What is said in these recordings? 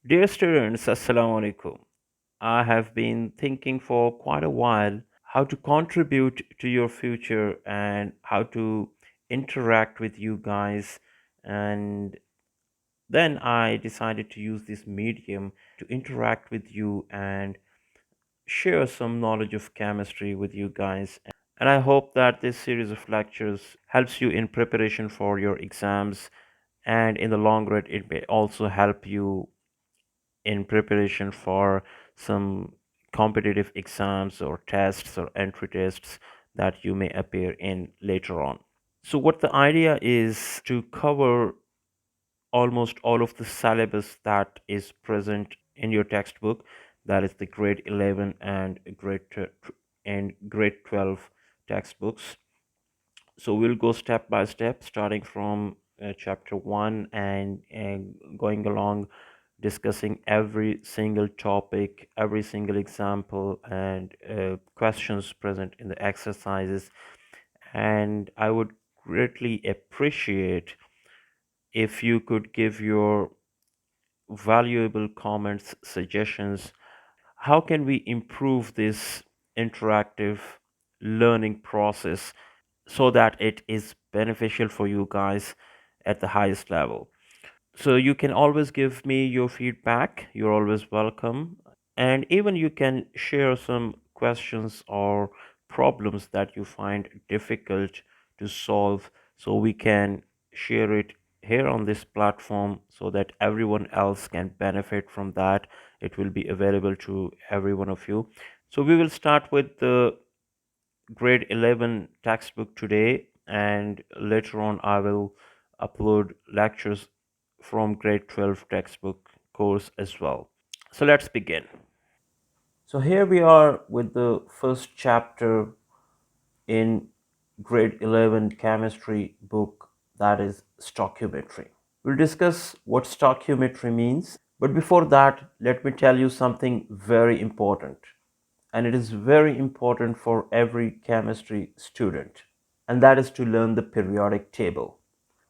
Dear students, Assalamu alaikum. I have been thinking for quite a while how to contribute to your future and how to interact with you guys. And then I decided to use this medium to interact with you and share some knowledge of chemistry with you guys. And I hope that this series of lectures helps you in preparation for your exams, and in the long run, it may also help you in preparation for some competitive exams or tests or entry tests that you may appear in later on. So, what the idea is to cover almost all of the syllabus that is present in your textbook, that is the grade 11 and grade 12 textbooks. So we'll go step by step, starting from chapter 1 and going along, discussing every single topic, every single example, and questions present in the exercises. And I would greatly appreciate if you could give your valuable comments, suggestions. How can we improve this interactive learning process so that it is beneficial for you guys at the highest level? So you can always give me your feedback. You're always welcome. And even you can share some questions or problems that you find difficult to solve, so we can share it here on this platform so that everyone else can benefit from that. It will be available to every one of you. So we will start with the grade 11 textbook today, and later on I will upload lectures from grade 12 textbook course as well. So let's begin. So here we are with the first chapter in grade 11 chemistry book, that is stoichiometry. We'll discuss what stoichiometry means, but before that let me tell you something very important, and it is very important for every chemistry student, and that is to learn the periodic table.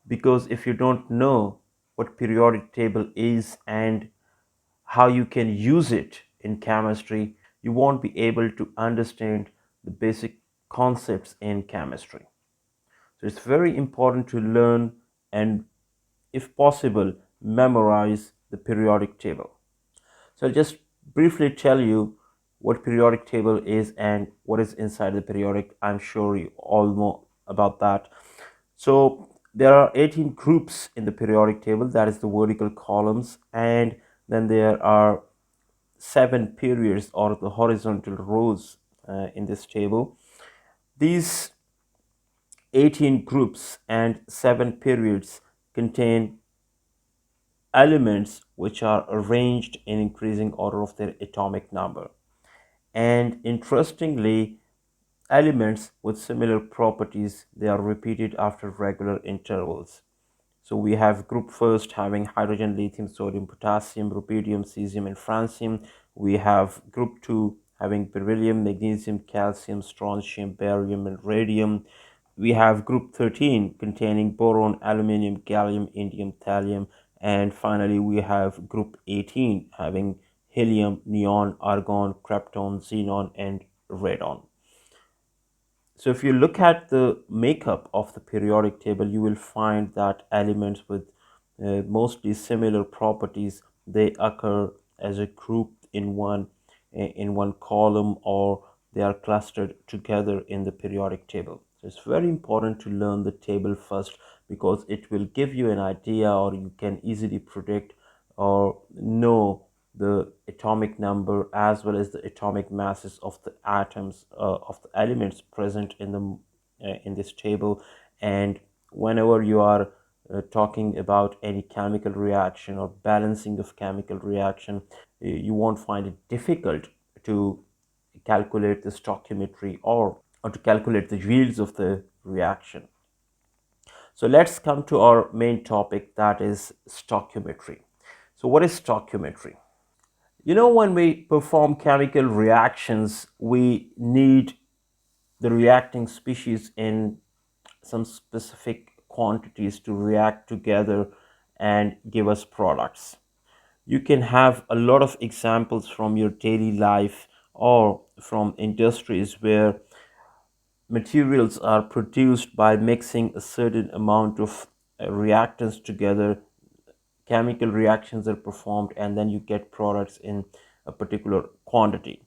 Because if you don't know what periodic table is and how you can use it in chemistry, you won't be able to understand the basic concepts in chemistry. So it's very important to learn and, if possible, memorize the periodic table. So I'll just briefly tell you what periodic table is and what is inside the periodic. I'm sure you all know about that. So there are 18 groups in the periodic table, that is the vertical columns, and then there are 7 periods or the horizontal rows in this table. These 18 groups and 7 periods contain elements which are arranged in increasing order of their atomic number. And interestingly, elements with similar properties, they are repeated after regular intervals. So we have group first having hydrogen, lithium, sodium, potassium, rubidium, cesium, and francium. We have group two having beryllium, magnesium, calcium, strontium, barium, and radium. We have group 13 containing boron, aluminium, gallium, indium, thallium, and finally we have group 18 having helium, neon, argon, krypton, xenon, and radon. So if you look at the makeup of the periodic table, you will find that elements with mostly similar properties, they occur as a group in one column, or they are clustered together in the periodic table. So it's very important to learn the table first, because it will give you an idea, or you can easily predict or know the atomic number as well as the atomic masses of the atoms of the elements present in this table. And whenever you are talking about any chemical reaction or balancing of chemical reaction, you won't find it difficult to calculate the stoichiometry, or to calculate the yields of the reaction. So let's come to our main topic, that is stoichiometry. So what is stoichiometry? When we perform chemical reactions, we need the reacting species in some specific quantities to react together and give us products. You can have a lot of examples from your daily life or from industries where materials are produced by mixing a certain amount of reactants together. Chemical reactions are performed, and then you get products in a particular quantity.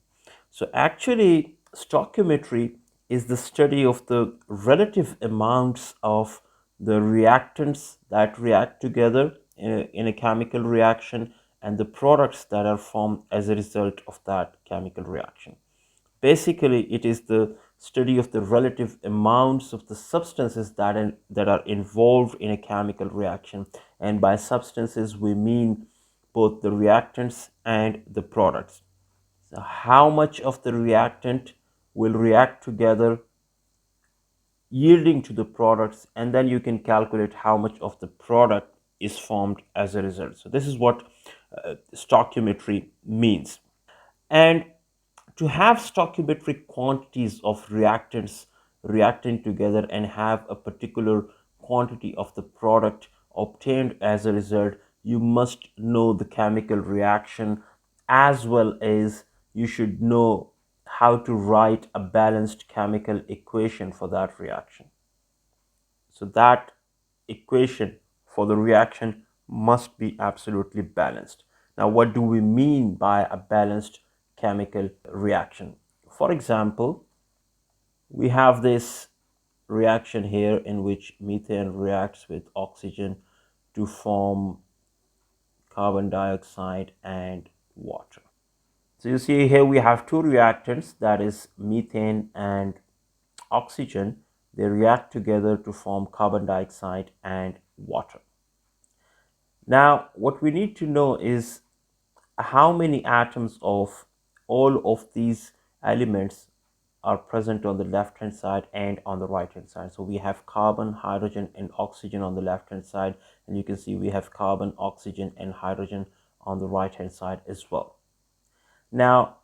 So actually, stoichiometry is the study of the relative amounts of the reactants that react together in a chemical reaction, and the products that are formed as a result of that chemical reaction. Basically, it is the study of the relative amounts of the substances that are involved in a chemical reaction. And by substances, we mean both the reactants and the products. So how much of the reactant will react together, yielding to the products, and then you can calculate how much of the product is formed as a result. So this is what stoichiometry means. And to have stoichiometric quantities of reactants reacting together and have a particular quantity of the product obtained as a result, you must know the chemical reaction, as well as you should know how to write a balanced chemical equation for that reaction. So that equation for the reaction must be absolutely balanced. Now, what do we mean by a balanced chemical reaction? For example, we have this reaction here in which methane reacts with oxygen to form carbon dioxide and water. So you see here we have two reactants, that is methane and oxygen. They react together to form carbon dioxide and water. Now, what we need to know is how many atoms of all of these elements are present on the left hand side and on the right hand side. So we have carbon, hydrogen, and oxygen on the left hand side, and you can see we have carbon, oxygen, and hydrogen on the right hand side as well. Now,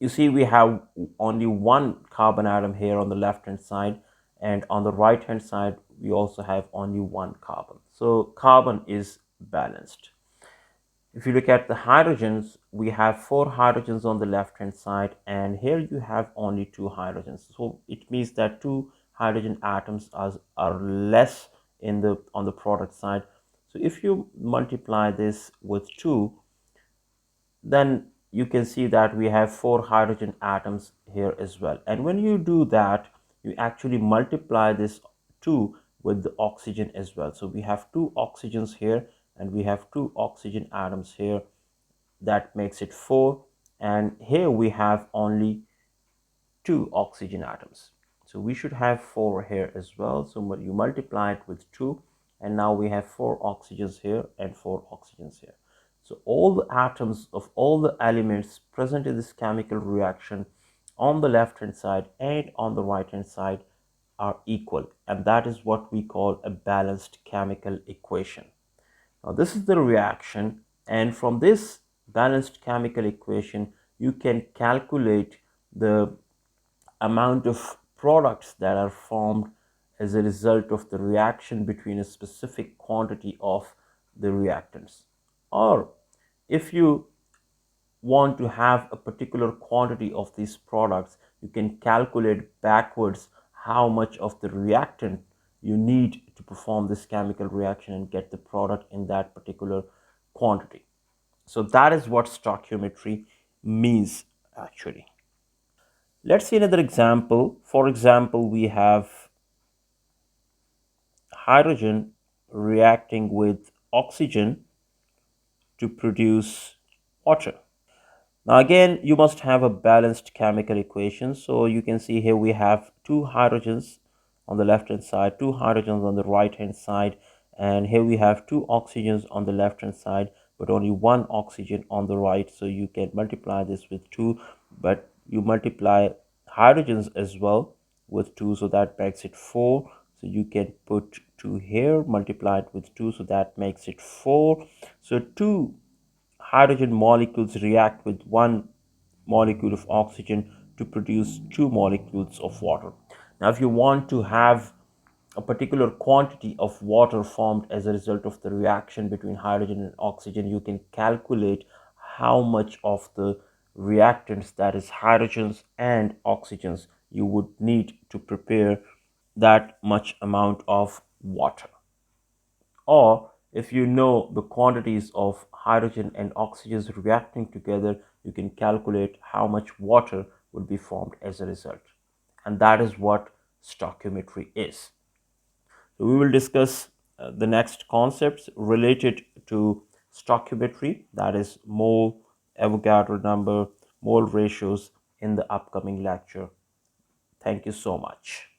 you see we have only one carbon atom here on the left hand side, and on the right hand side we also have only one carbon. So carbon is balanced. If you look at the hydrogens, we have four hydrogens on the left hand side, and here you have only two hydrogens. So it means that two hydrogen atoms are less in the on the product side. So if you multiply this with 2, then you can see that we have four hydrogen atoms here as well. And when you do that, you actually multiply this 2 with the oxygen as well. So we have two oxygens here, and we have two oxygen atoms here. That makes it 4. And here we have only two oxygen atoms. So we should have 4 here as well. So you multiply it with 2, and now we have 4 oxygens here and 4 oxygens here. So all the atoms of all the elements present in this chemical reaction on the left hand side and on the right hand side are equal, and that is what we call a balanced chemical equation. Now this is the reaction, and from this balanced chemical equation you can calculate the amount of products that are formed as a result of the reaction between a specific quantity of the reactants. Or if you want to have a particular quantity of these products, you can calculate backwards how much of the reactant you need to perform this chemical reaction and get the product in that particular quantity. So that is what stoichiometry means actually. Let's see another example. For example, we have hydrogen reacting with oxygen to produce water. Now again, you must have a balanced chemical equation. So you can see here we have two hydrogens on the left hand side, two hydrogens on the right hand side, and here we have two oxygens on the left hand side, but only one oxygen on the right. So you can multiply this with 2, but you multiply hydrogens as well with 2, so that makes it 4. So you can put 2 here, multiply it with 2, so that makes it 4. So 2 hydrogen molecules react with one molecule of oxygen to produce two molecules of water. Now, if you want to have a particular quantity of water formed as a result of the reaction between hydrogen and oxygen, you can calculate how much of the reactants, that is hydrogens and oxygens, you would need to prepare that much amount of water. Or if you know the quantities of hydrogen and oxygens reacting together, you can calculate how much water will be formed as a result. And that is what stoichiometry is. So we will discuss the next concepts related to stoichiometry, that is mole, Avogadro number, mole ratios, in the upcoming lecture. Thank you so much.